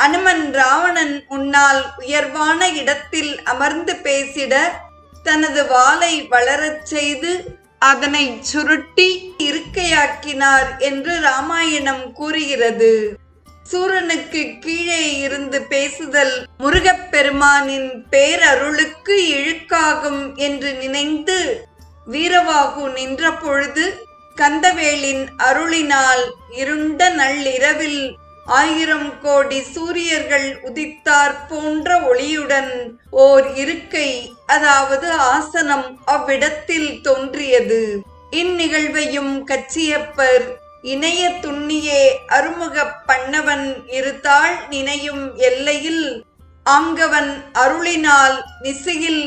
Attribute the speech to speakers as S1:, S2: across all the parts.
S1: அனுமன் ராவணன் முன்னால் உயர்வான இடத்தில் அமர்ந்து பேசிட தனது வாளை வளரச் செய்து அதனை சுருட்டி இருக்கையாக்கினார் என்று ராமாயணம் கூறுகிறது. சூரனுக்கு கீழே இருந்து பேசுதல் முருகப்பெருமானின் பேரருளுக்கு இழுக்காகும் என்று நினைந்து வீரவாகு நின்ற பொழுது கந்தவேலின் அருளினால் இருண்ட நள்ளிரவில் 1000 கோடி சூரியர்கள் உதித்தார் போன்ற ஒளியுடன் ஓர் இருக்கை, அதாவது ஆசனம் அவ்விடத்தில் தோன்றியது. இந்நிகழ்வையும் கச்சியப்பர் இணைய துண்ணியே அருமுகப் பண்ணவன் இருத்தாள் நினையும் எல்லையில் ஆங்கவன் அருளினால் நிசையில்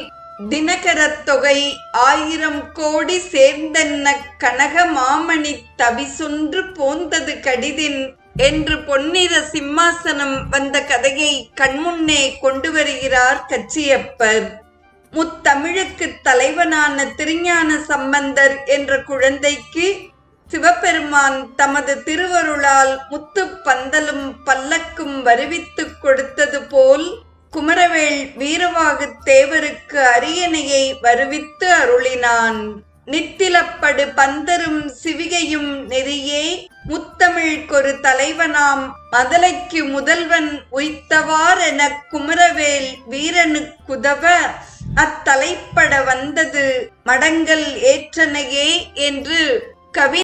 S1: தினகரத் தொகை 1000 கோடி சேர்ந்தென்ன கனக மாமணி தவிசொன்று போந்தது கடிதின் என்று பொன்னிற சிம்மாசனம் வந்த கதையை கண்முன்னே கொண்டு வருகிறார் கச்சியப்பர். முத்தமிழுக்கு தலைவனான திருஞான சம்பந்தர் என்ற குழந்தைக்கு சிவபெருமான் தமது திருவருளால் முத்து பந்தலும் பல்லக்கும் வருவித்துக் கொடுத்தது போல் குமரவேள் வீரவாகு தேவருக்கு அரியணையை வருவித்து அருளினான். நித்திலப்படு பந்தரும் சிவிகையும் நெறியே முத்தமிழ்கொரு தலைவனாம் மதலைக்கு முதல்வன் உய்த்தவாறென குமரவேல் வீரனுக்குதவ அத்தலைப்பட வந்தது மடங்கல் ஏற்றனையே என்று கவி